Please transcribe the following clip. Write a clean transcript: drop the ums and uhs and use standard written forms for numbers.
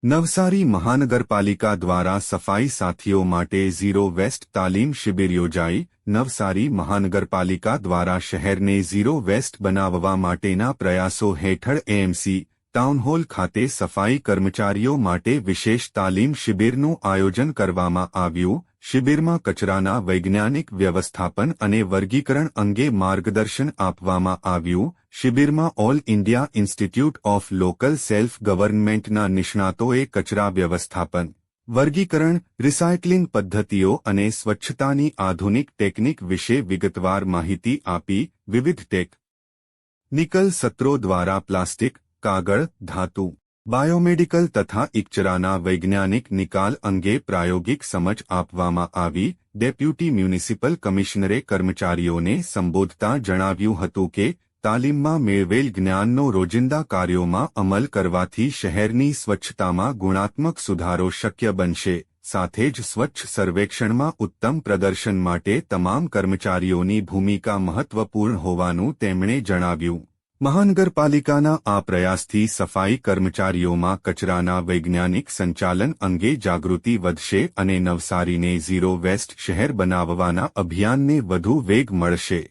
નવસારી મહાનગરપાલિકા દ્વારા સફાઈ સાથીઓ માટે ઝીરો વેસ્ટ તાલીમ શિબિર યોજાઈ। નવસારી મહાનગરપાલિકા દ્વારા શહેરને ઝીરો વેસ્ટ બનાવવા માટેના પ્રયાસો હેઠળ એએમસી ટાઉનહોલ ખાતે સફાઈ કર્મચારીઓ માટે વિશેષ તાલીમ શિબિરનું આયોજન કરવામાં આવ્યું। શિબિરમાં કચરાના વૈજ્ઞાનિક વ્યવસ્થાપન અને વર્ગીકરણ અંગે માર્ગદર્શન આપવામાં આવ્યું। શિબિરમાં all India institute of local self ગવર્નમેન્ટના નિષ્ણાતોએ કચરા વ્યવસ્થાપન, વર્ગીકરણ, રિસાયકલિંગ પદ્ધતિઓ અને સ્વચ્છતાની આધુનિક ટેકનિક વિશે વિગતવાર માહિતી આપી। વિવિધ ટેકનિકલ સત્રો દ્વારા પ્લાસ્ટિક, કાગળ, ધાતુ, બાયોમેડિકલ તથા ઇકચરાના વૈજ્ઞાનિક નિકાલ અંગે પ્રાયોગિક સમજ આપવામાં આવી। ડેપ્યુટી મ્યુનિસિપલ કમિશનરે કર્મચારીઓને સંબોધતા જણાવ્યું હતું કે તાલીમમાં મેળવેલ જ્ઞાનનો રોજિંદા કાર્યોમાં અમલ કરવાથી શહેરની સ્વચ્છતામાં ગુણાત્મક સુધારો શક્ય બનશે। સાથે જ સ્વચ્છ સર્વેક્ષણમાં ઉત્તમ પ્રદર્શન માટે તમામ કર્મચારીઓની ભૂમિકા મહત્વપૂર્ણ હોવાનું તેમણે જણાવ્યું। મહાનગરપાલિકાના આ પ્રયાસથી સફાઈ કર્મચારીઓમાં કચરાના વૈજ્ઞાનિક સંચાલન અંગે જાગૃતિ વધશે અને નવસારીને ઝીરો વેસ્ટ શહેર બનાવવાના અભિયાનને વધુ વેગ મળશે।